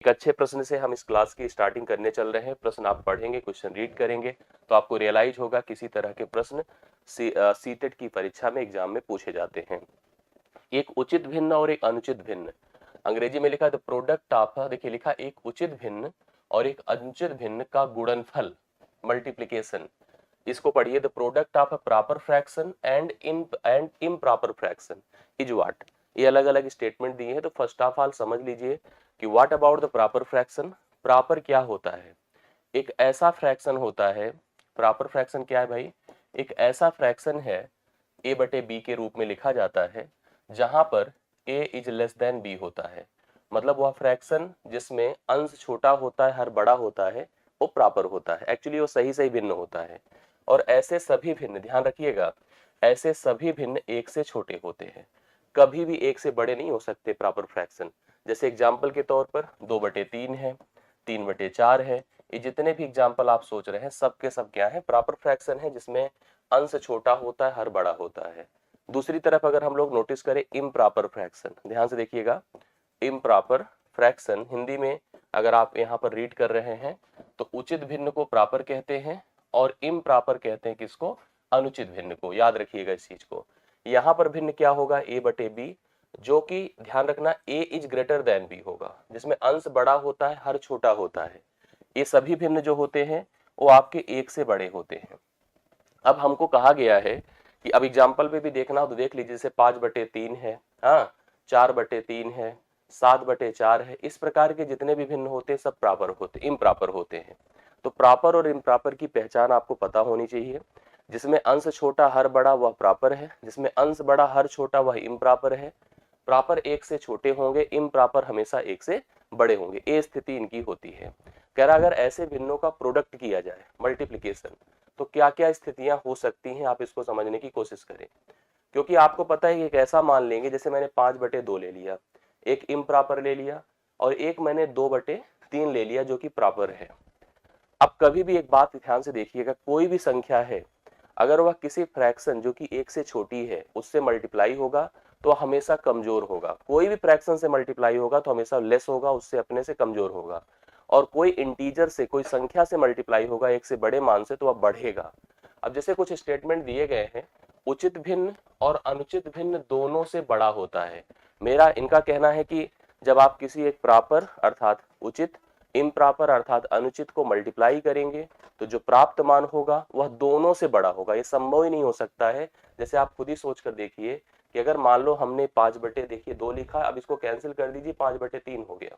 एक अच्छे प्रश्न से हम इस क्लास की स्टार्टिंग करने चल रहे हैं। प्रश्न आप पढ़ेंगे, क्वेश्चन रीड करेंगे तो आपको रियलाइज होगा किसी तरह के प्रश्न सीटेट की परीक्षा में एग्जाम में पूछे जाते हैं। एक उचित भिन्न और एक अनुचित भिन्न, अंग्रेजी में लिखा है द प्रोडक्ट ऑफ, देखिए लिखा एक उचित भिन्न और एक अनुचित भिन्न का गुणनफल, मल्टीप्लीकेशन। इसको पढ़िए, the product of a proper fraction and improper fraction is what. ये अलग अलग स्टेटमेंट दिए हैं, तो फर्स्ट ऑफ ऑल समझ लीजिए कि what about the proper fraction. Proper क्या होता है? एक ऐसा फ्रैक्शन होता है, प्रॉपर फ्रैक्शन क्या है भाई? एक ऐसा फ्रैक्शन है a बटे बी के रूप में लिखा जाता है जहां पर a is less than b होता है। मतलब वह फ्रैक्शन जिसमें अंश छोटा होता है, हर बड़ा होता है, वो प्रॉपर होता है। एक्चुअली वो सही सही भिन्न होता है। और ऐसे सभी भिन्न, ध्यान रखिएगा, ऐसे सभी भिन्न एक से छोटे होते हैं, कभी भी एक से बड़े नहीं हो सकते प्रॉपर फ्रैक्शन। जैसे एग्जाम्पल के तौर पर 2/3 है, 3/4 है, ये जितने भी एग्जाम्पल आप सोच रहे हैं सब के सब क्या है? प्रॉपर फ्रैक्शन है जिसमें अंश छोटा होता है, हर बड़ा होता है। दूसरी तरफ अगर हम लोग नोटिस करें इम्प्रॉपर फ्रैक्शन, ध्यान से देखिएगा, इम्प्रॉपर फ्रैक्शन हिंदी में अगर आप यहाँ पर रीड कर रहे हैं तो उचित भिन्न को प्रॉपर कहते हैं और इम्प्रॉपर कहते हैं किसको? अनुचित भिन्न को। याद रखिएगा इस चीज को। यहाँ पर भिन्न क्या होगा? a बटे बी, जो कि ध्यान रखना a is greater than b होगा, जिसमें अंश बड़ा होता है, हर छोटा होता है। ये सभी भिन्न जो होते हैं वो आपके एक से बड़े होते हैं। अब हमको कहा गया है कि अब एग्जाम्पल पे भी देखना हो तो देख लीजिए, जैसे 5/3 है, हाँ, 4/3 है, 7/4 है, इस प्रकार के जितने भी भिन्न होते हैं सब प्रॉपर होते, इम्प्रॉपर होते हैं। तो प्रॉपर और इम्प्रॉपर की पहचान आपको पता होनी चाहिए। जिसमें अंश छोटा हर बड़ा वह प्रॉपर है, जिसमें अंश बड़ा हर छोटा वह इम्प्रॉपर है। प्रॉपर एक से छोटे होंगे, इम्प्रॉपर हमेशा एक से बड़े होंगे, ये स्थिति इनकी होती है। कह रहा अगर ऐसे भिन्नों का प्रोडक्ट किया जाए, मल्टीप्लीकेशन, तो क्या क्या स्थितियां हो सकती हैं, आप इसको समझने की कोशिश करें। क्योंकि आपको पता है कि एक ऐसा मान लेंगे, जैसे मैंने 5/2 ले लिया, एक इम्प्रॉपर ले लिया, और एक मैंने 2/3 ले लिया जो कि प्रॉपर है। अब कभी भी एक बात ध्यान से देखिएगा, कोई भी संख्या है अगर वह किसी फ्रैक्शन जो कि एक से छोटी है उससे मल्टीप्लाई होगा तो हमेशा कमजोर होगा। कोई भी फ्रैक्शन से मल्टीप्लाई होगा तो हमेशा लेस होगा, उससे अपने से कमजोर होगा। और कोई इंटीजर से, कोई संख्या से मल्टीप्लाई होगा एक से बड़े मान से, तो वह बढ़ेगा। अब जैसे कुछ स्टेटमेंट दिए गए हैं, उचित भिन्न और अनुचित भिन्न दोनों से बड़ा होता है। मेरा इनका कहना है कि जब आप किसी एक प्रॉपर अर्थात उचित, इम्प्रॉपर अर्थात अनुचित को मल्टीप्लाई करेंगे तो जो प्राप्त मान होगा वह दोनों से बड़ा होगा। ये संभव ही नहीं हो सकता है। जैसे आप खुद ही सोच कर देखिए कि अगर मान लो हमने 5/2 लिखा, अब इसको कैंसिल कर दीजिए, 5/3 हो गया।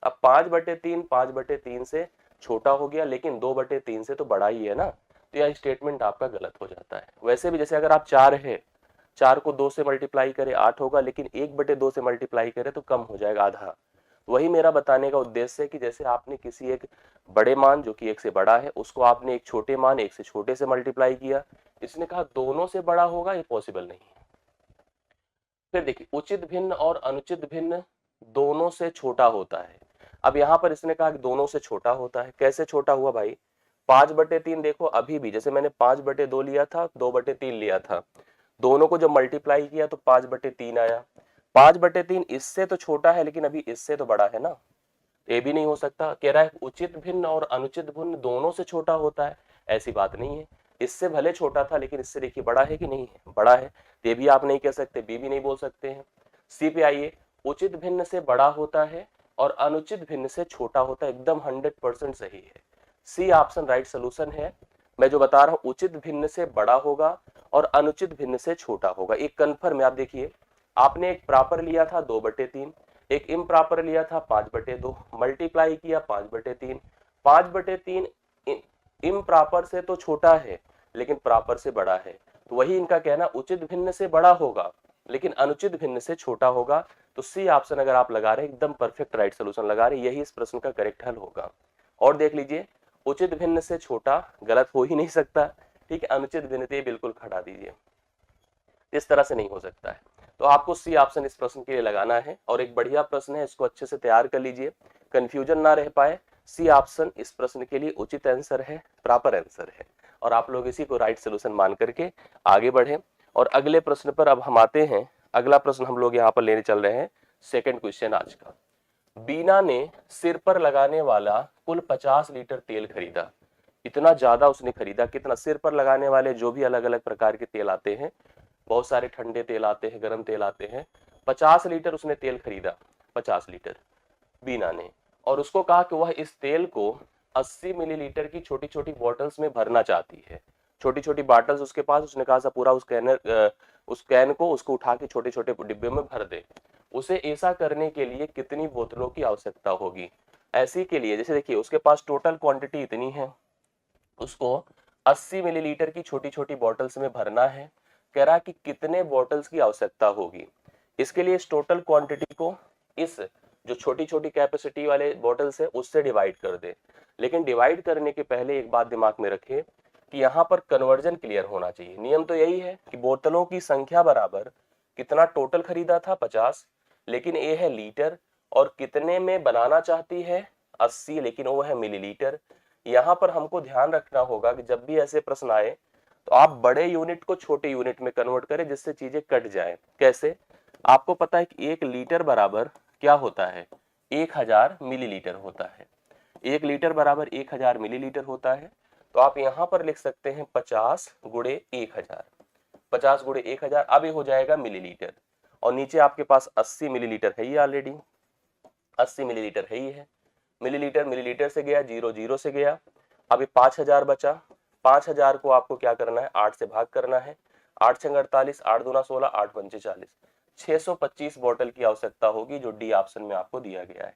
अब 5/3 से छोटा हो गया, लेकिन 2/3 से तो बड़ा ही है ना, तो यह स्टेटमेंट आपका गलत हो जाता है। वैसे भी जैसे अगर आप 4 है, 4 को 2 से मल्टीप्लाई करें 8 होगा, लेकिन 1/2 से मल्टीप्लाई करें तो कम हो जाएगा, आधा। वही मेरा बताने का उद्देश्य है कि जैसे आपने किसी एक बड़े मान जो कि एक से बड़ा है उसको आपने एक छोटे मान एक से छोटे से मल्टीप्लाई किया, इसने कहा दोनों से बड़ा होगा, ये पॉसिबल नहीं है। फिर देखिए, उचित भिन्न और अनुचित भिन्न दोनों से छोटा होता है। अब यहां पर इसने कहा कि दोनों से छोटा होता है, कैसे छोटा हुआ भाई? 5/3 देखो, अभी भी जैसे मैंने 5/2 लिया था, 2/3 लिया था, दोनों को जब मल्टीप्लाई किया तो 5/3 आया। 5/3 इससे तो छोटा है लेकिन अभी इससे तो बड़ा है ना, ये भी नहीं हो सकता। कह रहा है उचित भिन्न और अनुचित भिन्न दोनों से छोटा होता है, ऐसी बात नहीं है। इससे भले छोटा था लेकिन इससे देखिए बड़ा है कि नहीं है, बड़ा है। ये भी आप नहीं कह सकते, बी भी नहीं बोल सकते हैं। सी पे आइए, उचित भिन्न से बड़ा होता है और अनुचित भिन्न से छोटा होता है, एकदम 100% सही है। सी ऑप्शन राइट सोल्यूशन है। मैं जो बता रहा हूं उचित भिन्न से बड़ा होगा और अनुचित भिन्न से छोटा होगा, एक कन्फर्म है। आप देखिए, आपने एक प्रॉपर लिया था 2/3, एक इम्प्रॉपर लिया था 5/2, मल्टीप्लाई किया 5/3। 5/3 इम्प्रॉपर से तो छोटा है लेकिन प्रॉपर से बड़ा है, तो वही इनका कहना उचित भिन्न से बड़ा होगा लेकिन अनुचित भिन्न से छोटा होगा। तो सी ऑप्शन अगर आप लगा रहे हैं एकदम परफेक्ट राइट सोल्यूशन लगा रहे हैं, यही इस प्रश्न का करेक्ट हल होगा। और देख लीजिए, उचित भिन्न से छोटा गलत हो ही नहीं सकता, ठीक है, अनुचित भिन्न से बिल्कुल हटा दीजिए, इस तरह से नहीं हो सकता है। तो आपको सी ऑप्शन इस प्रश्न के लिए लगाना है। और एक बढ़िया प्रश्न है, इसको अच्छे से तैयार कर लीजिए, कंफ्यूजन ना रह पाए। सी ऑप्शन इस प्रश्न के लिए उचित आंसर है, प्रॉपर आंसर है, और आप लोग इसी को राइट सोल्यूशन मान करके आगे बढ़े। और अगले प्रश्न पर अब हम आते हैं। अगला प्रश्न हम लोग यहाँ पर लेने चल रहे हैं, सेकंड क्वेश्चन आज का। बीना ने सिर पर लगाने वाला कुल 50 लीटर तेल खरीदा। इतना ज्यादा उसने खरीदा, कितना? सिर पर लगाने वाले जो भी अलग अलग प्रकार के तेल आते हैं, बहुत सारे ठंडे तेल आते हैं, गर्म तेल आते हैं, 50 लीटर उसने तेल खरीदा, 50 लीटर बीना ने। और उसको कहा कि वह इस तेल को 80 मिलीलीटर की छोटी छोटी बॉटल्स में भरना चाहती है। छोटी छोटी बॉटल्स उसके पास, उसने कहा सा पूरा उस कैन को उसको उठा के छोटे छोटे डिब्बे में भर दे। उसे ऐसा करने के लिए कितनी बोतलों की आवश्यकता होगी? ऐसी के लिए जैसे देखिए उसके पास टोटल क्वांटिटी इतनी है, उसको 80 मिलीलीटर की छोटी छोटी बॉटल्स में भरना है। कह रहा कि कितने बॉटल्स की आवश्यकता होगी। इसके लिए इस टोटल क्वांटिटी को इस जो छोटी छोटी कैपेसिटी वाले बॉटल्स है उससे डिवाइड कर दे। लेकिन डिवाइड करने के पहले एक बात दिमाग में रखे कि यहाँ पर कन्वर्जन क्लियर होना चाहिए। नियम तो यही है कि बोतलों की संख्या बराबर कितना टोटल खरीदा था 50, लेकिन ये है लीटर, और कितने में बनाना चाहती है 80, लेकिन वो है मिलीलीटर। यहाँ पर हमको ध्यान रखना होगा कि जब भी ऐसे प्रश्न आए तो आप बड़े यूनिट को छोटे यूनिट में कन्वर्ट करें, जिससे चीजें कट जाए। कैसे? आपको पता है कि 1 लीटर बराबर क्या होता है? 1000 मिलीलीटर होता है। 1 लीटर बराबर 1000 मिलीलीटर होता है। तो आप यहां पर लिख सकते हैं 50 गुणे 1000, 50 गुणे 1000, अब ये हो जाएगा मिलीलीटर। और नीचे आपके पास 80 मिलीलीटर है, ये ऑलरेडी 80 मिलीलीटर है ही है। मिलीलीटर मिलीलीटर से गया, जीरो जीरो से गया, अभी 5000 बचा। 5000 को आपको क्या करना है? 8 से भाग करना है। 8 छंग 48, 8 दूना 16, 8 पंचे 40, 625 बोतल की आवश्यकता होगी, जो डी ऑप्शन में आपको दिया गया है।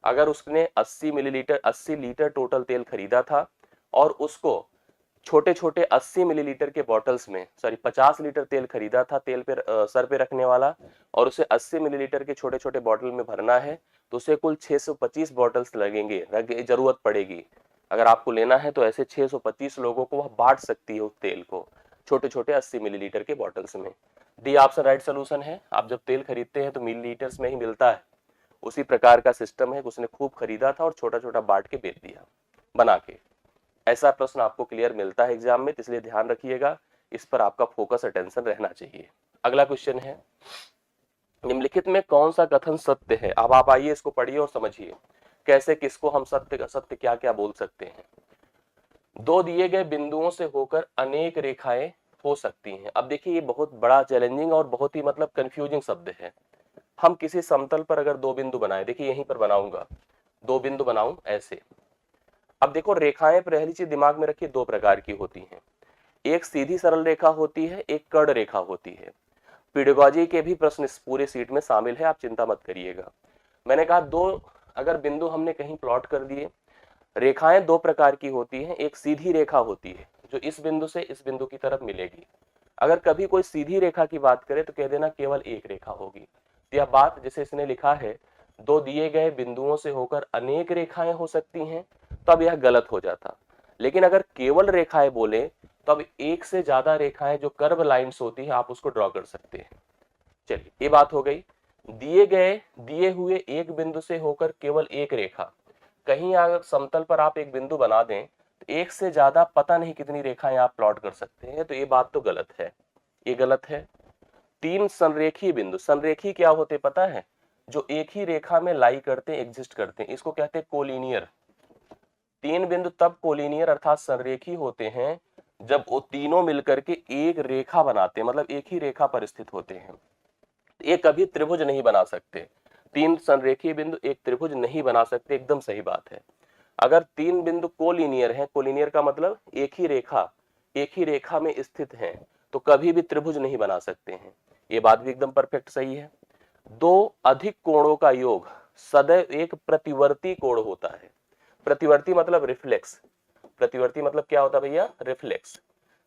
अगर उसने 80 मिलीलीटर 80 लीटर टोटल तेल खरीदा था और उसको छोटे छोटे 80 मिलीलीटर के बॉटल्स में, सॉरी 50 लीटर तेल खरीदा था तेल पे सर पे रखने वाला, और उसे 80 मिलीलीटर के छोटे छोटे बॉटल में भरना है, तो उसे कुल 625 बॉटल्स लगेंगे, जरूरत पड़ेगी। अगर आपको लेना है तो ऐसे 625 लोगों को वह बांट सकती है उस तेल को छोटे छोटे 80 मिलीलीटर के बॉटल्स में। डी ऑप्शन राइट सोल्यूशन है। आप जब तेल खरीदते हैं तो मिलीलीटर्स में ही मिलता है। उसी प्रकार का सिस्टम है कि उसने खूब खरीदा था और छोटा छोटा बांट के बेच दिया बना के। ऐसा प्रश्न आपको क्लियर मिलता है एग्जाम में, तो इसलिए ध्यान रखिएगा, इस पर आपका फोकस अटेंशन रहना चाहिए। अगला क्वेश्चन है, निम्नलिखित में कौन सा कथन सत्य है? अब आप आइए इसको पढ़िए और समझिए कैसे, किसको हम सत्य सत्य क्या क्या बोल सकते हैं। दो दिए गए बिंदुओं से होकर अनेक रेखाएं हो सकती हैं। अब देखिए ये बहुत बड़ा चैलेंजिंग और बहुत ही मतलब कंफ्यूजिंग शब्द है। हम किसी समतल पर अगर दो बिंदु बनाए, देखिए यहीं पर बनाऊंगा, दो बिंदु बनाऊं ऐसे। अब देखो रेखाएं पहली चीज दिमाग में रखिए, दो प्रकार की होती हैं। एक सीधी सरल रेखा होती है, एक कर्ण रेखा होती है। पेडागोजी के भी प्रश्न इस पूरे सीट में शामिल है, आप चिंता मत करिएगा। मैंने कहा दो अगर बिंदु हमने कहीं प्लॉट कर दिए, रेखाएं दो प्रकार की होती हैं। एक सीधी रेखा होती है जो इस बिंदु से इस बिंदु की तरफ मिलेगी। अगर कभी कोई सीधी रेखा की बात करे तो कह देना केवल एक रेखा होगी। तो यह बात जैसे इसने लिखा है, दो दिए गए बिंदुओं से होकर अनेक रेखाएं हो सकती हैं, तब यह गलत हो जाता। लेकिन अगर केवल रेखाएं बोले तो अब एक से ज्यादा रेखाएं जो कर्व लाइंस होती है आप उसको ड्रॉ कर सकते हैं। चलिए ये बात हो गई। दिए हुए एक बिंदु से होकर केवल एक रेखा, कहीं अगर समतल पर आप एक बिंदु बना दें तो एक से ज्यादा पता नहीं कितनी रेखाएं आप प्लॉट कर सकते हैं, तो ये बात तो गलत है, ये गलत है। तीन संरेखीय बिंदु, संरेखी क्या होते पता है? जो एक ही रेखा में लाई करते हैं, एग्जिस्ट करते हैं, इसको कहते हैं कोलिनियर। तीन बिंदु तब कोलिनियर अर्थात संरेखी होते हैं जब वो तीनों मिलकर के एक रेखा बनाते हैं, मतलब एक ही रेखा पर स्थित होते हैं। ये कभी त्रिभुज नहीं बना सकते। तीन संरेखीय बिंदु एक त्रिभुज नहीं बना सकते, एकदम सही बात है। अगर तीन बिंदु कोलिनियर हैं, कोलिनियर का मतलब एक ही रेखा में स्थित हैं, तो कभी भी त्रिभुज नहीं बना सकते हैं। ये बात भी एकदम परफेक्ट सही है। दो अधिक कोणों का योग सदैव एक प्रतिवर्ती कोण होता है। प्रतिवर्ती मतलब रिफ्लेक्स। प्रतिवर्ती मतलब क्या होता है भैया? रिफ्लेक्स।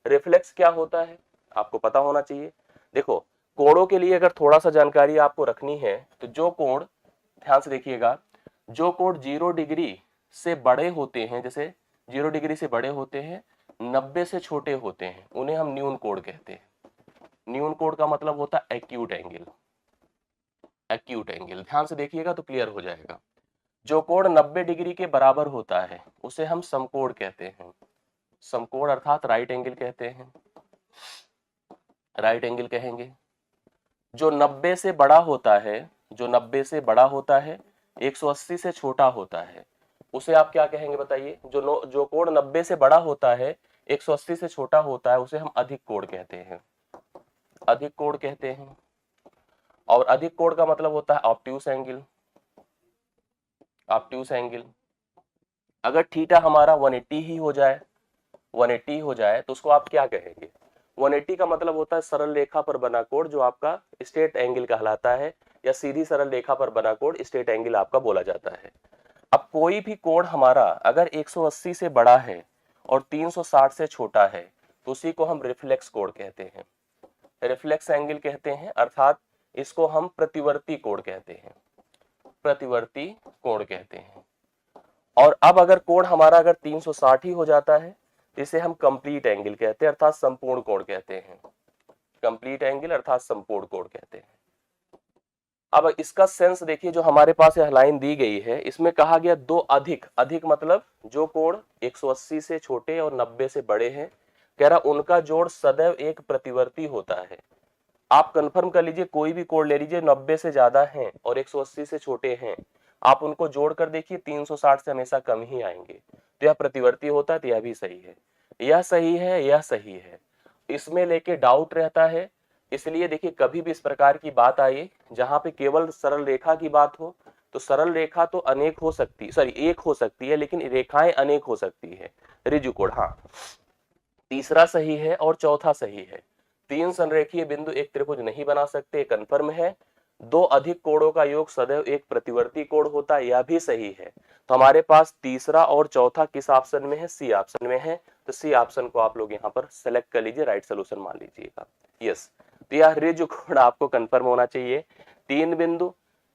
रिफ्लेक्स क्या होता है आपको पता होना चाहिए। देखो कोणों के लिए अगर थोड़ा सा जानकारी आपको रखनी है तो जो कोण, ध्यान से देखिएगा, जो कोण 0 डिग्री से बड़े होते हैं, जैसे 0 डिग्री से बड़े होते हैं, 90 से छोटे होते हैं, उन्हें हम न्यून कोण कहते हैं। न्यून कोण का मतलब होता है एक्यूट एंगल। एक्यूट एंगल ध्यान से देखिएगा तो क्लियर हो जाएगा। जो कोण 90 डिग्री के बराबर होता है उसे हम समकोण कहते हैं। समकोण अर्थात राइट एंगल कहते हैं, राइट एंगल कहेंगे। जो 90 से बड़ा होता है, जो 90 से बड़ा होता है, 180 से छोटा होता है उसे आप क्या कहेंगे बताइए? जो कोण 90 से बड़ा होता है, 180 से छोटा होता है, उसे हम अधिक कोण कहते हैं, अधिक कोण कहते हैं। और अधिक कोण का मतलब होता है ऑब्ट्यूस एंगल, ऑब्ट्यूस एंगल। अगर थीटा हमारा 180 ही हो जाए, 180 हो जाए तो उसको आप क्या कहेंगे? 180 का मतलब होता है सरल रेखा पर बना कोण, जो आपका स्ट्रेट एंगल कहलाता है, या सीधी सरल रेखा पर बना कोण स्ट्रेट एंगल आपका बोला जाता है। अब कोई भी कोण हमारा अगर 180 से बड़ा है और 360 से छोटा है तो उसी को हम रिफ्लेक्स कोण कहते हैं, रिफ्लेक्स एंगल कहते हैं, अर्थात इसको हम प्रतिवर्ती कोण कहते हैं, प्रतिवर्ती कोण कहते हैं। और अब अगर कोण हमारा अगर 360 ही हो जाता है, इसे हम कंप्लीट एंगल कहते हैं, अर्थात संपूर्ण कोण कहते हैं, कंप्लीट एंगल अर्थात संपूर्ण कोण कहते हैं। अब इसका सेंस देखिए, जो हमारे पास यह लाइन दी गई है, इसमें कहा गया दो अधिक, अधिक मतलब जो कोण 180 से छोटे और 90 से बड़े हैं, कह रहा उनका जोड़ सदैव एक प्रतिवर्ती होता है। आप कंफर्म कर लीजिए, कोई भी कोण ले लीजिए, 90 से ज्यादा हैं और 180 से छोटे हैं, आप उनको जोड़कर देखिए 360 से हमेशा कम ही आएंगे, तो यह प्रतिवर्ती होता है, तो यह भी सही है, यह सही है, यह सही है। इसमें लेके डाउट रहता है, इसलिए देखिए कभी भी इस प्रकार की बात आई जहां पे केवल सरल रेखा की बात हो, तो सरल रेखा तो अनेक हो सकती, सॉरी एक हो सकती है, लेकिन रेखाएं अनेक हो सकती है। ऋजु कोण, हाँ, तीसरा सही है और चौथा सही है। तीन संरेखीय बिंदु एक त्रिभुज नहीं बना सकते, कंफर्म है। दो अधिक कोणों का योग सदैव एक प्रतिवर्ती कोण होता है, यह भी सही है। तो हमारे पास तीसरा और चौथा किस ऑप्शन में है? सी ऑप्शन में है। तो सी ऑप्शन को आप लोग यहाँ पर सेलेक्ट कर लीजिए, राइट सोल्यूशन मान लीजिएगा। यस, तो यह ऋजु कोण आपको कंफर्म होना चाहिए। तीन बिंदु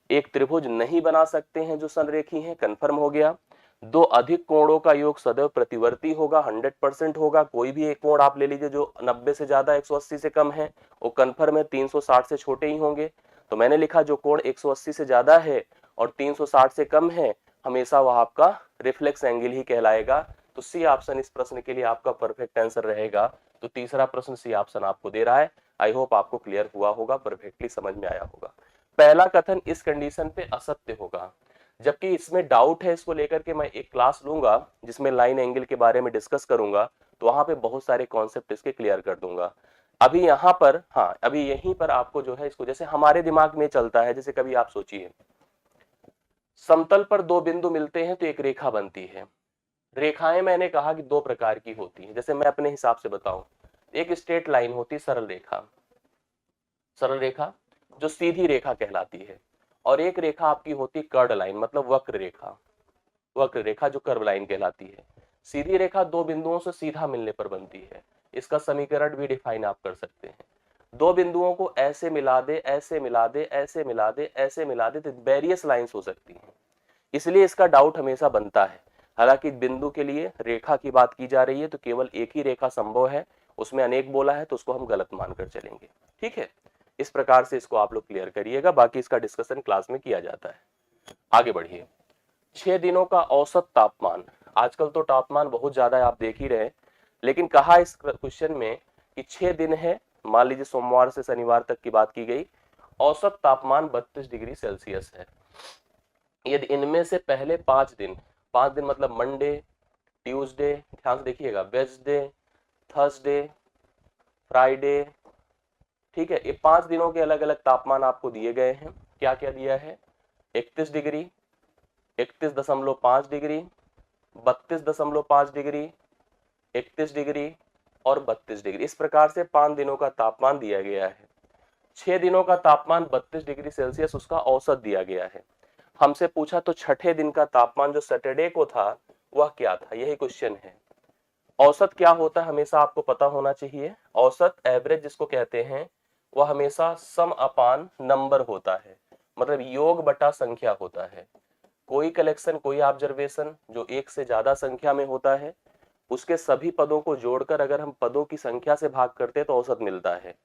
एक त्रिभुज नहीं बना सकते हैं जो संरेखी हैं, कंफर्म हो गया। दो अधिक कोणों का योग सदैव प्रतिवर्ती होगा, 100% होगा। कोई भी एक कोण आप ले लीजिए जो 90 से ज्यादा 180 से कम है, वो कंफर्म है, 360 से छोटे ही होंगे। तो मैंने लिखा जो कोण 180 से ज्यादा है और 360 से कम है, हमेशा वह आपका रिफ्लेक्स एंगल ही कहलाएगा। तो सी ऑप्शन इस प्रश्न के लिए आपका परफेक्ट आंसर रहेगा। तो तीसरा प्रश्न सी ऑप्शन आपको दे रहा है। आई होप आपको क्लियर हुआ होगा, परफेक्टली समझ में आया होगा। पहला कथन इस कंडीशन पे असत्य होगा, जबकि इसमें डाउट है, इसको लेकर के मैं एक क्लास लूंगा जिसमें लाइन एंगल के बारे में डिस्कस करूंगा, तो वहां पे बहुत सारे कॉन्सेप्ट इसके क्लियर कर दूंगा। अभी यहाँ पर, हाँ, अभी यहीं पर आपको जो है इसको, जैसे हमारे दिमाग में चलता है, जैसे कभी आप सोचिए समतल पर दो बिंदु मिलते हैं तो एक रेखा बनती है। रेखाएं मैंने कहा कि दो प्रकार की होती हैं, जैसे मैं अपने हिसाब से बताऊं, एक स्ट्रेट लाइन होती है, सरल रेखा, सरल रेखा जो सीधी रेखा कहलाती है, और एक रेखा आपकी होती है कर्ड लाइन, मतलब वक्र रेखा, वक्र रेखा जो कर्व लाइन कहलाती है। सीधी रेखा दो बिंदुओं से सीधा मिलने पर बनती है, इसका समीकरण भी डिफाइन आप कर सकते हैं। दो बिंदुओं को ऐसे मिला दे, ऐसे मिला दे, ऐसे मिला दे, ऐसे मिला दे, तो वेरियस लाइंस हो सकती हैं, इसलिए इसका डाउट हमेशा बनता है। हालांकि बिंदु के लिए रेखा की बात की जा रही है तो केवल एक ही रेखा संभव है, उसमें अनेक बोला है तो उसको हम गलत मानकर चलेंगे, ठीक है। इस प्रकार से इसको आप लोग क्लियर करिएगा, बाकी इसका डिस्कशन क्लास में किया जाता है। आगे बढ़िए। 6 दिनों का औसत तापमान, आजकल तो तापमान बहुत ज्यादा है, आप देख ही रहे, लेकिन कहा इस क्वेश्चन में कि 6 दिन है, मान लीजिए सोमवार से शनिवार तक की बात की गई, औसत तापमान 32 डिग्री सेल्सियस है। यदि इनमें से पहले 5 दिन, 5 दिन मतलब मंडे, ट्यूसडे, ध्यान से देखिएगा, वेडनेसडे, थर्सडे, फ्राइडे, ठीक है, ये 5 दिनों के अलग अलग तापमान आपको दिए गए हैं। क्या क्या दिया है? 31 डिग्री, 31.5 डिग्री, 32.5 डिग्री, 31 डिग्री और 32 डिग्री, इस प्रकार से 5 दिनों का तापमान दिया गया है। 6 दिनों का तापमान 32 डिग्री सेल्सियस उसका औसत दिया गया है। हमसे पूछा तो छठे दिन का तापमान जो सैटरडे को था वह क्या था, यही क्वेश्चन है। औसत क्या होता है हमेशा आपको पता होना चाहिए। औसत, एवरेज जिसको कहते हैं, वह हमेशा सम अपान नंबर होता है, मतलब योग बटा संख्या होता है। कोई कलेक्शन, कोई ऑब्जर्वेशन जो एक से ज्यादा संख्या में होता है, उसके सभी पदों को जोड़कर अगर हम पदों की संख्या से भाग करते हैं तो औसत मिलता है।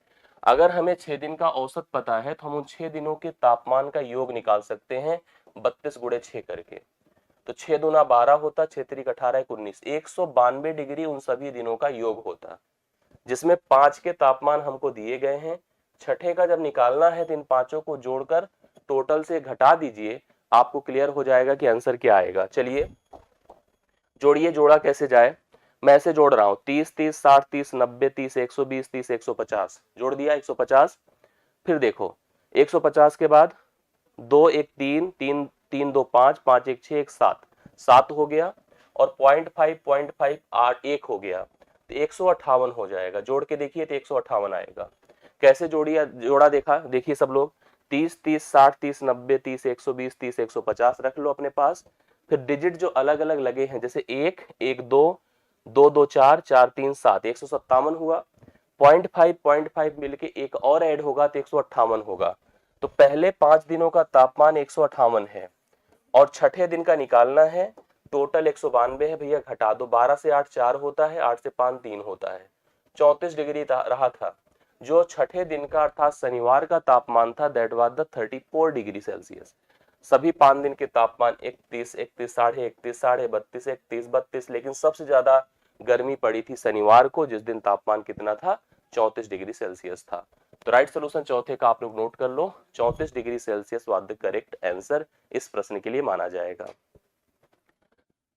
अगर हमें 6 दिन का औसत पता है तो हम उन 6 दिनों के तापमान का योग निकाल सकते हैं 32 गुणे 6 करके। तो 6 दूना 12 होता, 6 त्रिक 18 19, 192 डिग्री उन सभी दिनों का योग होता, जिसमें 5 के तापमान हमको दिए गए हैं। छठे का जब निकालना है तो इन पांचों को जोड़कर टोटल से घटा दीजिए, आपको क्लियर हो जाएगा कि आंसर क्या आएगा। चलिए जोड़िए, जोड़ा कैसे जाए, मैं ऐसे जोड़ रहा हूं 30 30 60 30 90 30 120 30 150, जोड़ दिया 150। फिर देखो 150 के बाद 2 1 3 3 3 2 5 5 1 6 1 7, 7 हो गया, और 0.5 8 1 हो गया, तो 158 हो जाएगा। जोड़ के देखिए तो 158 आएगा। कैसे जोड़िया जोड़ा देखा, देखिए सब लोग 30 30 60 30 90 30 120 30 150 रख लो अपने पास। फिर डिजिट जो अलग अलग लगे हैं, जैसे 1 1 2 2 2 4 4 3 7, 157 हुआ। 0.5 मिलके एक और ऐड होगा तो 158 होगा। तो पहले 5 दिनों का तापमान 158 है, और छठे दिन का निकालना है। टोटल 192 है भैया, घटा दो, 12 से 8 4 होता है, 8 से 5 3 होता है, 34 डिग्री रहा था। जो छठे दिन का अर्थात शनिवार का तापमान था, that was the 34 degree Celsius. सभी 5 दिन के तापमान 31 31 साढ़े 31 साढ़े 32 31 32, लेकिन सबसे ज्यादा गर्मी पड़ी थी शनिवार को, जिस दिन तापमान कितना था, 34 डिग्री सेल्सियस था। तो राइट सोल्यूशन चौथे का आप लोग नोट कर लो, 34 degree Celsius was the correct answer इस प्रश्न के लिए माना जाएगा।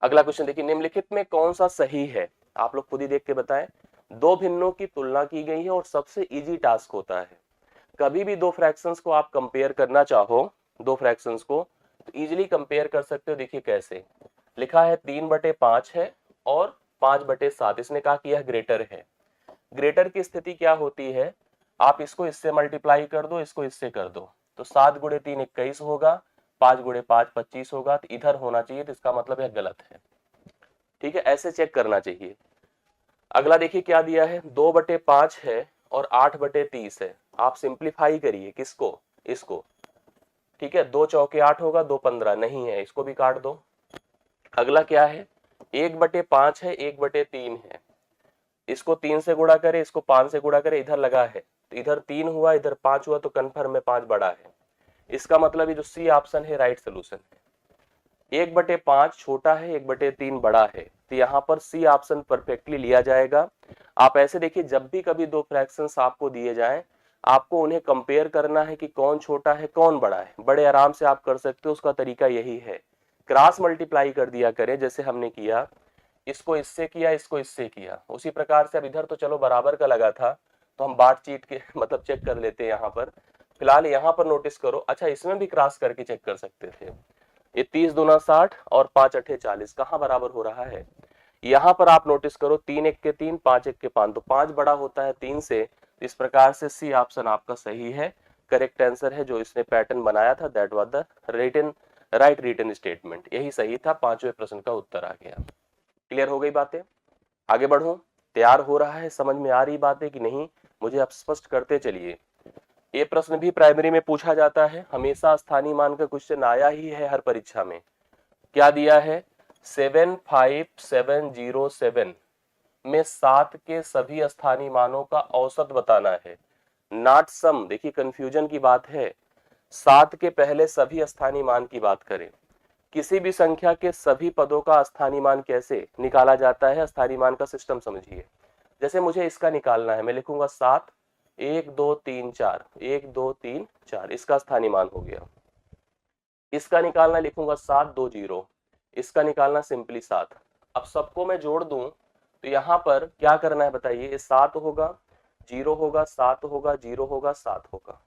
अगला क्वेश्चन देखिए, निम्नलिखित में कौन सा सही है, आप लोग खुद ही देख के बताएं। दो भिन्नों की तुलना की गई है और सबसे इजी टास्क होता है। कभी भी दो फ्रैक्शंस को आप कंपेयर करना चाहो, दो फ्रैक्शंस को, तो इजीली कंपेयर कर सकते हो। देखिए कैसे लिखा है, 3/5 है और 5/7, इसने कहा कि यह ग्रेटर है। ग्रेटर की स्थिति क्या होती है, आप इसको इससे मल्टीप्लाई कर दो, इसको इससे कर दो, तो 7 गुणे 3 21 होगा, 5 गुणे 5 25 होगा, तो इधर होना चाहिए, तो इसका मतलब यह गलत है। ठीक है, ऐसे चेक करना चाहिए। अगला देखिए क्या दिया है, 2/5 है और 8/30 है। आप सिंप्लीफाई करिए किसको, इसको। ठीक है, 2 चौके 8 होगा, 2 15 नहीं है, इसको भी काट दो। अगला क्या है, 1/5 है, 1/3 है, इसको 3 से गुणा करे, इसको 5 से गुणा करे, इधर लगा है, तो इधर 3 हुआ, इधर 5 हुआ, तो कन्फर्म में 5 बड़ा है। इसका मतलब ये जो सी ऑप्शन है राइट सोल्यूशन है। 1/5 छोटा है, 1/3 बड़ा है, तो यहाँ पर सी ऑप्शन परफेक्टली लिया जाएगा। आप ऐसे देखिए, जब भी कभी दो फ्रैक्शंस आपको दिए जाएं, आपको उन्हें कंपेयर करना है कि कौन छोटा है कौन बड़ा है। बड़े आराम से आप कर सकते हो, उसका तरीका यही है, क्रॉस मल्टीप्लाई कर दिया करें, जैसे हमने किया, इसको इससे किया, इसको इससे किया, उसी प्रकार से। अब इधर तो चलो बराबर का लगा था, तो हम बाट चीट के मतलब चेक कर लेते हैं यहाँ पर। फिलहाल यहाँ पर नोटिस करो, अच्छा इसमें भी क्रॉस करके चेक कर सकते थे। ये 30 दूना 60 और 5 अठे 40, कहाँ बराबर हो रहा है, यहाँ पर आप नोटिस करो, 3 1 के 3 5 1 के 5, तो 5 बड़ा होता है 3 से। इस प्रकार से सी ऑप्शन आपका सही है, करेक्ट आंसर है। जो इसने पैटर्न बनाया था, that was the right written statement, यही सही था। पांचवें प्रश्न का उत्तर आ गया। क्लियर हो गई बातें, आगे बढ़ो। तैयार हो रहा है, समझ में आ रही बातें कि नहीं, मुझे आप स्पष्ट करते चलिए। ये प्रश्न भी प्राइमरी में पूछा जाता है, हमेशा स्थानीय मान का क्वेश्चन आया ही है हर परीक्षा में। क्या दिया है, 75707 में 7 के सभी स्थानीय मानों का औसत बताना है, नॉट सम। देखिए कंफ्यूजन की बात है, 7 के पहले सभी स्थानीय मान की बात करें। किसी भी संख्या के सभी पदों का स्थानीय मान कैसे निकाला जाता है, स्थानीय मान का सिस्टम समझिए। जैसे मुझे इसका निकालना है, मैं लिखूंगा 7 1 2 3 4 1 2 3 4, इसका स्थानीय मान हो गया। इसका निकालना लिखूंगा 7 2 0, इसका निकालना सिंपली 7। अब सबको मैं जोड़ दूं, तो यहाँ पर क्या करना है बताइए, ये 7 होगा, 0 होगा, 7 होगा, 0 होगा, 7 होगा।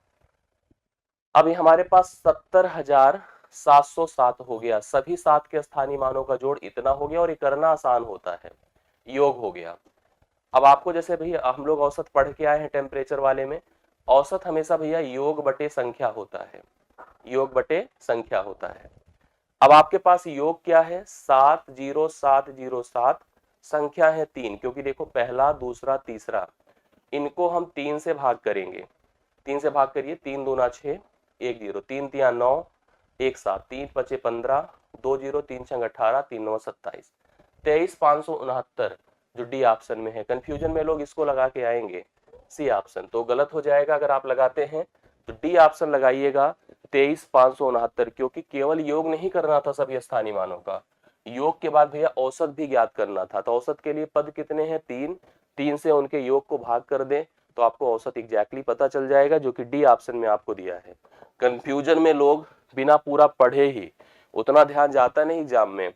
अब ये हमारे पास 70,707 हो गया। सभी 7 के स्थानीय मानों का जोड़ इतना हो गया, और ये करना आसान होता है, योग हो गया। अब आपको जैसे भैया हम लोग औसत पढ़ के आए हैं टेम्परेचर वाले में, औसत हमेशा भैया योग बटे संख्या होता है, योग बटे संख्या होता है। अब आपके पास योग क्या है, 70707, संख्या है 3, क्योंकि देखो पहला दूसरा तीसरा, इनको हम 3 से भाग करेंगे। 3 से भाग करिए, 3 दूना 6 1 0, 3 तिया 9 1 7, 3 5 15 2 0, 3 6 18, 3 9 27, 23,569 जो डी ऑप्शन में है। कंफ्यूजन में लोग इसको लगा के आएंगे सी ऑप्शन, तो गलत हो जाएगा। अगर आप लगाते हैं तो डी ऑप्शन लगाइएगा 23,569, क्योंकि केवल योग नहीं करना था सभी स्थानीय मानों का, योग के बाद भैया औसत भी ज्ञात करना था। तो औसत के लिए पद कितने हैं, 3, 3 से उनके योग को भाग कर दें, तो आपको औसत एग्जैक्टली पता चल जाएगा, जो कि डी ऑप्शन में आपको दिया है। कंफ्यूजन में लोग बिना पूरा पढ़े ही, उतना ध्यान जाता नहीं एग्जाम में,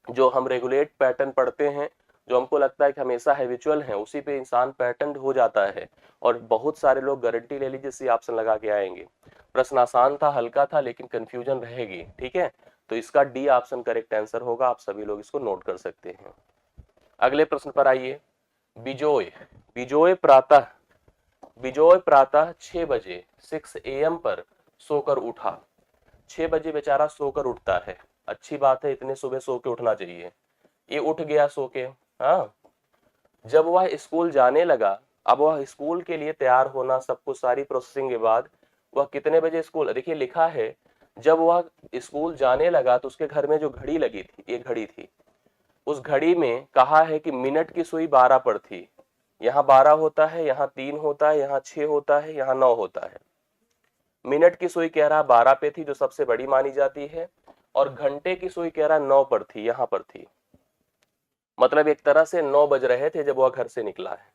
जो हम रेगुलेट पैटर्न पढ़ते हैं, जो हमको लगता है कि हमेशा हैबिचुअल है, उसी पे इंसान पैटर्न हो जाता है। और बहुत सारे लोग गारंटी ले लीजिए सी ऑप्शन लगा के आएंगे। प्रश्न आसान था, हल्का था, लेकिन कंफ्यूजन रहेगी। ठीक है, तो इसका डी ऑप्शन करेक्ट आंसर होगा। आप सभी लोग इसको नोट कर सकते हैं। अगले प्रश्न पर आइए। बिजोय बिजोय प्रातः 6 बजे 6 AM पर सोकर उठा। 6 बजे बेचारा सोकर उठता है, अच्छी बात है, इतने सुबह सो के उठना चाहिए। ये उठ गया सो के। हाँ, जब वह स्कूल जाने लगा, अब वह स्कूल के लिए तैयार होना, सब कुछ सारी प्रोसेसिंग के बाद वह कितने बजे स्कूल, देखिए लिखा है जब वह स्कूल जाने लगा तो उसके घर में जो घड़ी लगी थी, एक घड़ी थी, उस घड़ी में कहा है कि मिनट की सुई 12 पर थी। यहाँ 12 होता है, यहाँ 3 होता है, यहाँ 6 होता है, यहाँ 9 होता है। मिनट की सुई कह रहा 12 पे थी, जो सबसे बड़ी मानी जाती है, और घंटे की सुई कह रहा 9 पर थी, यहाँ पर थी। मतलब एक तरह से 9 बज रहे थे जब वह घर से निकला है।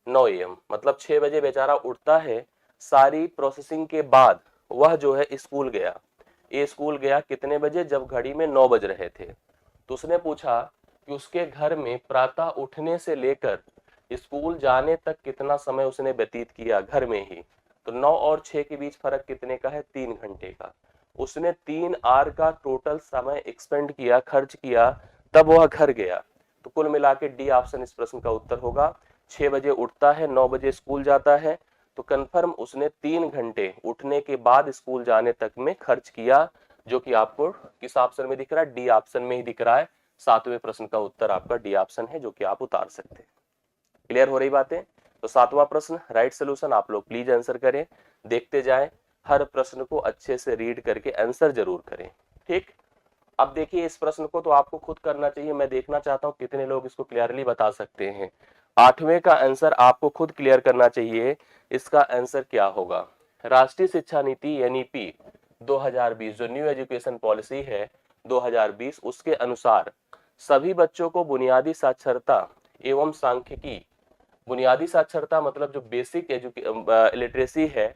9 AM मतलब 6 बजे बेचारा उठता है, सारी प्रोसेसिंग के बाद वह जो है स्कूल गया। ये स्कूल गया कितने बजे, जब घड़ी में 9 बज रहे थे। तो उसने पूछा कि उसके घर में प्रातः उठने से लेकर स्कूल जाने तक कितना समय उसने व्यतीत किया घर में ही। तो 9 और 6 के बीच फर्क कितने का है, 3 घंटे का। उसने 3 आवर का टोटल समय एक्सपेंड किया, खर्च किया, तब वह घर गया। तो कुल मिला के डी ऑप्शन इस प्रश्न का उत्तर होगा। 6 बजे उठता है, 9 बजे स्कूल जाता है, तो कंफर्म उसने 3 घंटे उठने के बाद स्कूल जाने तक में खर्च किया, जो कि आपको किस ऑप्शन में दिख रहा है, डी ऑप्शन में ही दिख रहा है। 7वें प्रश्न का उत्तर आपका डी ऑप्शन है, जो कि आप उतार सकते हैं। क्लियर हो रही बातें? तो 7वां प्रश्न राइट सोल्यूशन आप लोग प्लीज आंसर करें, देखते जाएं, हर प्रश्न को अच्छे से रीड करके आंसर जरूर करें। ठीक, अब देखिए इस प्रश्न को तो आपको खुद करना चाहिए, मैं देखना चाहता हूं कितने लोग इसको क्लियरली बता सकते हैं। 8वें का आंसर आपको खुद क्लियर करना चाहिए, इसका आंसर क्या होगा। राष्ट्रीय शिक्षा नीति एनईपी 2020 जो न्यू एजुकेशन पॉलिसी है 2020, उसके अनुसार सभी बच्चों को बुनियादी साक्षरता एवं सांख्यिकी, बुनियादी साक्षरता मतलब जो बेसिक लिटरेसी है,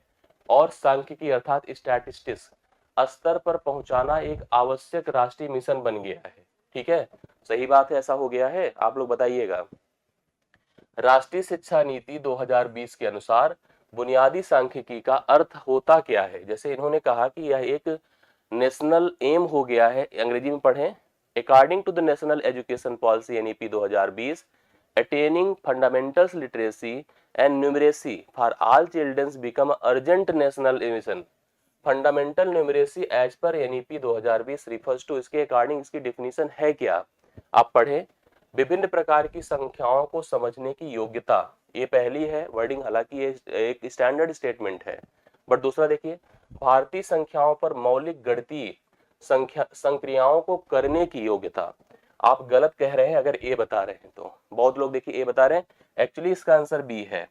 और सांख्यिकी अर्थात स्टैटिस्टिक्स स्तर पर पहुंचाना एक आवश्यक राष्ट्रीय मिशन बन गया है। ठीक है, सही बात है, ऐसा हो गया है, आप लोग बताइएगा। राष्ट्रीय शिक्षा नीति 2020 के अनुसार बुनियादी सांख्यिकी का अर्थ होता क्या है। जैसे इन्होंने कहा कि यह एक नेशनल एम हो गया है, अंग्रेजी में पढ़ें। According to the national education policy NEP 2020, attaining fundamentals literacy and numeracy for all children become urgent national mission। Fundamental numeracy as per NEP 2020 refers to, इसके अकॉर्डिंग इसकी डिफिनीशन है क्या, आप पढ़ें। विभिन्न प्रकार की संख्याओं को समझने की योग्यता, ये पहली है वर्डिंग, हालांकि ये एक स्टैंडर्ड स्टेटमेंट है, बट दूसरा देखिए, भारतीय संख्याओं पर मौलिक गणितीय संख्या संक्रियाओं को करने की योग्यता। आप गलत कह रहे हैं अगर ए बता रहे हैं, तो बहुत लोग देखिए ए बता रहे हैं, एक्चुअली इसका आंसर बी है।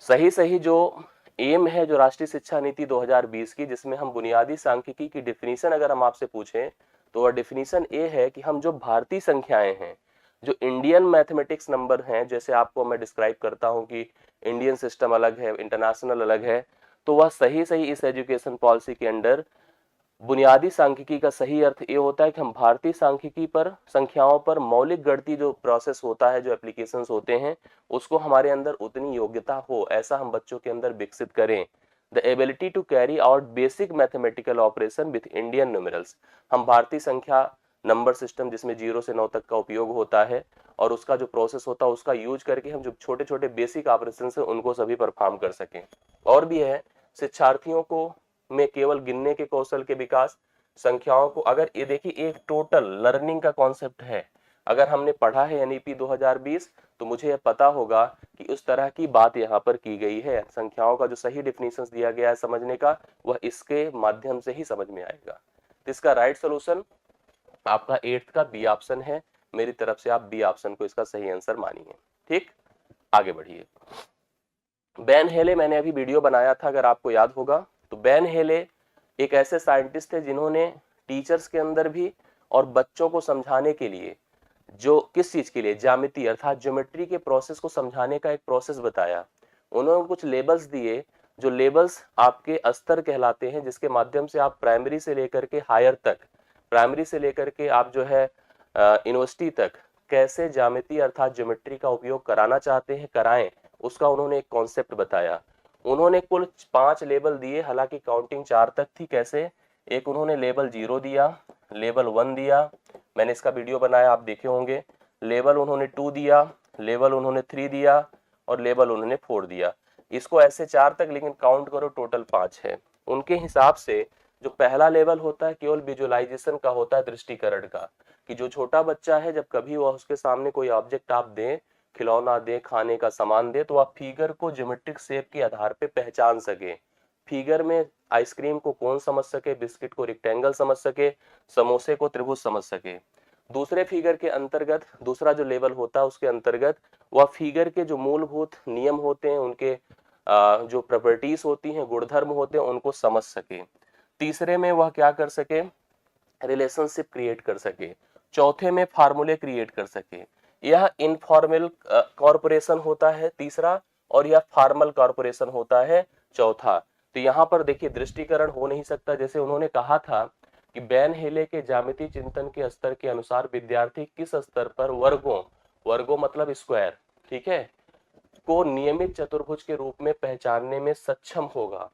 सही जो एम है जो राष्ट्रीय शिक्षा नीति 2020 की, जिसमें हम बुनियादी सांख्यिकी की डिफिनीशन अगर हम आपसे पूछें तो वह डिफिनीशन ए है कि हम जो भारतीय संख्याएं हैं, जो इंडियन मैथमेटिक्स नंबर हैं, जैसे आपको मैं डिस्क्राइब करता हूं कि इंडियन सिस्टम अलग है, इंटरनेशनल अलग है, तो वह सही इस एजुकेशन पॉलिसी के अंडर बुनियादी सांख्यिकी का सही अर्थ ये होता है कि हम भारतीय सांख्यिकी पर, संख्याओं पर मौलिक गणितीय जो प्रोसेस होता है, जो एप्लीकेशंस होते हैं, उसको हमारे अंदर उतनी योग्यता हो, ऐसा हम बच्चों के अंदर विकसित करें। The ability to carry out basic mathematical operation with Indian numerals, हम भारतीय संख्या नंबर सिस्टम जिसमें 0 से 9 तक का उपयोग होता है, और उसका जो प्रोसेस होता है उसका यूज करके हम जो छोटे छोटे बेसिक ऑपरेशन है उनको सभी परफॉर्म कर सकें। और भी है, शिक्षार्थियों को में केवल गिनने के कौशल के विकास, संख्याओं को, अगर ये देखिए एक टोटल लर्निंग का कॉन्सेप्ट है, अगर हमने पढ़ा है एनईपी 2020 तो मुझे यह पता होगा कि उस तरह की बात यहाँ पर की गई है। संख्याओं का जो सही डिफिनीशन दिया गया है समझने का, वह इसके माध्यम से ही समझ में आएगा। तो इसका राइट सोल्यूशन आपका 8th का बी ऑप्शन है। मेरी तरफ से आप बी ऑप्शन को इसका सही आंसर मानिए। ठीक, आगे बढ़िए। बेन हेले, मैंने अभी वीडियो बनाया था अगर आपको याद होगा, तो बेन हेले एक ऐसे साइंटिस्ट थे जिन्होंने टीचर्स के अंदर भी और बच्चों को समझाने के लिए, जो किस चीज के लिए, ज्यामिति अर्थात ज्योमेट्री के प्रोसेस को समझाने का एक प्रोसेस बताया। उन्होंने कुछ लेबल्स दिए जो लेवल्स आपके स्तर कहलाते हैं, जिसके माध्यम से आप प्राइमरी से लेकर के हायर तक, प्राइमरी से लेकर के आप जो है यूनिवर्सिटी तक कैसे ज्यामिति अर्थात ज्योमेट्री का उपयोग कराना चाहते हैं, कराएं, उसका उन्होंने एक कॉन्सेप्ट बताया। उन्होंने कुल 5 लेवल दिए, हालांकि काउंटिंग 4 तक थी। कैसे? एक उन्होंने लेवल 0 दिया, लेवल 1 दिया, मैंने इसका वीडियो बनाया, आप देखे होंगे। लेवल उन्होंने 2 दिया, लेवल उन्होंने 3 दिया और लेवल उन्होंने 4 दिया। इसको ऐसे 4 तक, लेकिन काउंट करो टोटल 5 है। उनके हिसाब से जो पहला लेवल होता है केवल विजुअलाइजेशन का होता है, दृष्टिकरण का, कि जो छोटा बच्चा है जब कभी वह उसके सामने कोई ऑब्जेक्ट आप दें, खिलौना दे, खाने का सामान दे, तो आप फिगर को ज्योमेट्रिक शेप के आधार पे पहचान सके। फिगर में आइसक्रीम को कोन समझ सके, बिस्किट को रेक्टेंगल समझ सके, समोसे को त्रिभुज समझ सके। दूसरे फिगर के अंतर्गत, दूसरा जो लेवल होता है उसके अंतर्गत वह फिगर के जो मूलभूत नियम होते हैं, उनके जो प्रॉपर्टीज होती हैं, गुणधर्म होते हैं, उनको समझ सके। तीसरे में वह क्या कर सके? रिलेशनशिप क्रिएट कर सके। चौथे में फार्मूले क्रिएट कर सके। यह इनफॉर्मल कॉर्पोरेशन होता है तीसरा, और यह फॉर्मल कॉर्पोरेशन होता है चौथा। तो यहाँ पर देखिए दृष्टिकरण हो नहीं सकता। जैसे उन्होंने कहा था कि बैन हेले के ज्यामिति चिंतन के स्तर के अनुसार विद्यार्थी किस स्तर पर वर्गों, वर्गों मतलब स्क्वायर, ठीक है, को नियमित चतुर्भुज के रूप में पहचानने में सक्षम होगा,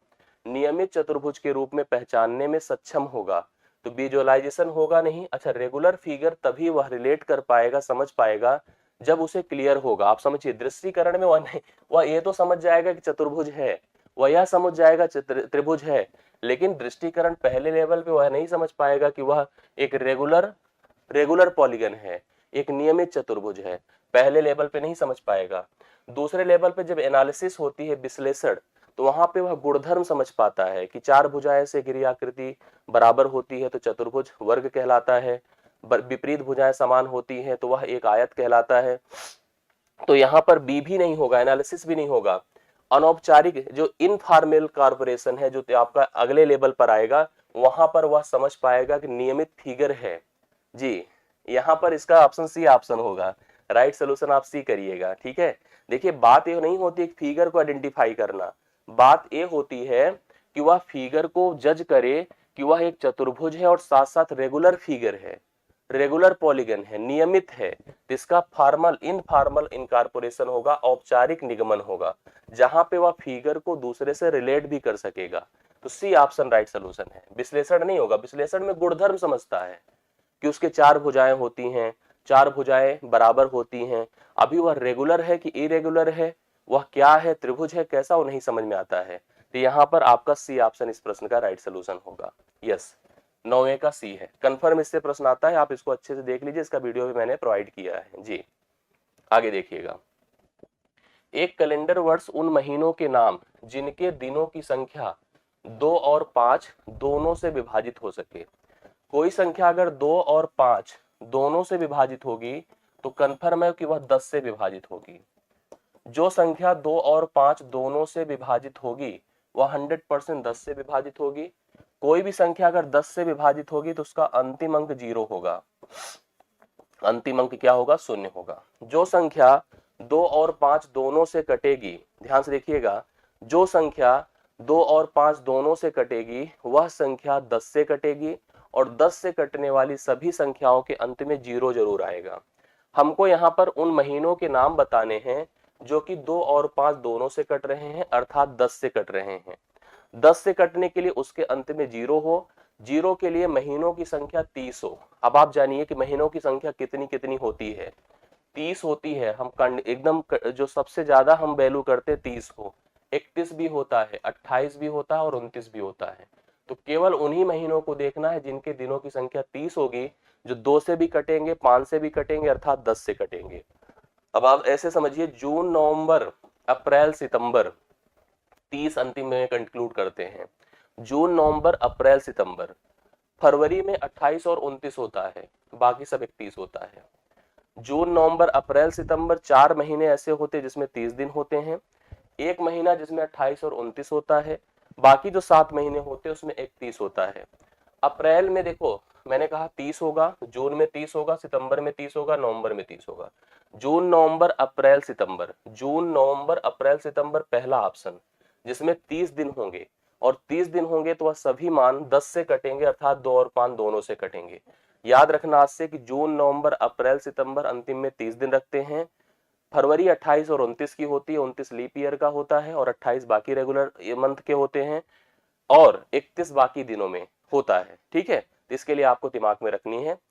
नियमित चतुर्भुज के रूप में पहचानने में सक्षम होगा। तो विजुअलाइजेशन होगा नहीं। अच्छा, रेगुलर फिगर तभी वह रिलेट कर पाएगा, समझ पाएगा, जब उसे क्लियर होगा। आप समझिए, दृष्टिकरण में वह नहीं, वह ये तो समझ जाएगा कि चतुर्भुज है, वह यह समझ जाएगा त्रिभुज है, लेकिन दृष्टिकरण पहले लेवल पे वह नहीं समझ पाएगा कि वह एक रेगुलर पॉलीगन है, एक नियमित चतुर्भुज है। पहले लेवल पे नहीं समझ पाएगा। दूसरे लेवल पे जब एनालिसिस होती है, विश्लेषण, तो वहां पे वह गुणधर्म समझ पाता है कि 4 भुजाएं से घिरी आकृति बराबर होती है तो चतुर्भुज वर्ग कहलाता है, विपरीत भुजाएं समान होती हैं तो वह एक आयत कहलाता है। तो यहाँ पर बी भी नहीं होगा, एनालिसिस भी नहीं होगा। अनौपचारिक जो इनफॉर्मल कॉर्पोरेशन है, जो आपका अगले लेवल पर आएगा, वहां पर वह समझ पाएगा कि नियमित फिगर है जी। यहाँ पर इसका ऑप्शन सी ऑप्शन होगा, राइट सोल्यूशन आप सी करिएगा, ठीक है। देखिए, बात ये नहीं होती एक फिगर को आइडेंटिफाई करना, बात ये होती है कि वह फिगर को जज करे कि वह एक चतुर्भुज है और साथ साथ रेगुलर फिगर है, रेगुलर पॉलीगन है, नियमित है। इसका फॉर्मल इनफॉर्मल इनकॉर्पोरेशन होगा, औपचारिक निगमन होगा, जहां पे वह फिगर को दूसरे से रिलेट भी कर सकेगा। तो सी ऑप्शन राइट सोल्यूशन है। विश्लेषण नहीं होगा, विश्लेषण में गुणधर्म समझता है कि उसके 4 भुजाएं होती हैं, 4 भुजाएं बराबर होती हैं। अभी वह रेगुलर है कि इरेगुलर है, वह क्या है, त्रिभुज है कैसा, वो नहीं समझ में आता है। तो यहाँ पर आपका सी ऑप्शन इस प्रश्न का राइट सोल्यूशन होगा। यस, 9वें का सी है। कंफर्म इससे प्रश्न आता है, आप इसको अच्छे से देख लीजिए, इसका वीडियो भी मैंने प्रोवाइड किया है जी। आगे देखिएगा, एक कैलेंडर वर्ष उन महीनों के नाम जिनके दिनों की संख्या 2 और 5 दोनों से विभाजित हो सके। कोई संख्या अगर 2 और 5 दोनों से विभाजित होगी तो कंफर्म है कि वह 10 से विभाजित होगी। जो संख्या 2 और 5 दोनों से विभाजित होगी वह 100% 10 से विभाजित होगी। कोई भी संख्या अगर 10 से विभाजित होगी तो उसका अंतिम अंक 0 होगा, अंतिम अंक क्या होगा, 0 होगा। जो संख्या 2 और 5 दोनों से कटेगी, ध्यान से देखिएगा, जो संख्या 2 और 5 दोनों से कटेगी वह संख्या 10 से कटेगी, और 10 से कटने वाली सभी संख्याओं के अंत में 0 जरूर आएगा। हमको यहाँ पर उन महीनों के नाम बताने हैं जो कि 2 और 5 दोनों से कट रहे हैं, अर्थात 10 से कट रहे हैं। 10 से कटने के लिए उसके अंत में 0 हो, 0 के लिए महीनों की संख्या 30 हो। अब आप जानिए कि महीनों की संख्या कितनी कितनी होती है, 30 होती है। हम एकदम जो सबसे ज्यादा हम वैल्यू करते 30 को, 31 भी होता है, 28 भी होता है और 29 भी होता है। तो केवल उन्हीं महीनों को देखना है जिनके दिनों की संख्या 30 होगी, जो 2 से भी कटेंगे, 5 से भी कटेंगे, अर्थात 10 से कटेंगे। अब आप ऐसे समझिए, जून, नवंबर, अप्रैल, सितंबर, 30 अंतिम में कंक्लूड करते हैं। जून, नवंबर, अप्रैल, सितंबर। फरवरी में 28 और 29 होता है, बाकी सब 31 होता है। जून, नवंबर, अप्रैल, सितंबर 4 महीने ऐसे होते हैं जिसमें 30 दिन होते हैं। एक महीना जिसमें 28 और 29 होता है, बाकी जो 7 महीने होते हैं उसमें 31 होता है। अप्रैल में देखो, मैंने कहा 30 होगा, जून में 30 होगा, सितंबर में 30 होगा, नवंबर में 30 होगा। जून, नवंबर, अप्रैल, सितंबर, जून, नवंबर, अप्रैल, सितंबर पहला ऑप्शन। जिसमें 30 दिन होंगे, और 30 दिन होंगे तो वह सभी मान 10 से कटेंगे, अर्थात 2 और 5 दोनों से कटेंगे। याद रखना आज से कि जून, नवंबर, अप्रैल, सितंबर अंतिम में 30 दिन रखते हैं। फरवरी 28 और 29 की होती है, 29 लीप ईयर का होता है और 28 बाकी रेगुलर मंथ के होते हैं, और 31 बाकी दिनों में होता है। ठीक है, तो इसके लिए आपको दिमाग में रखनी है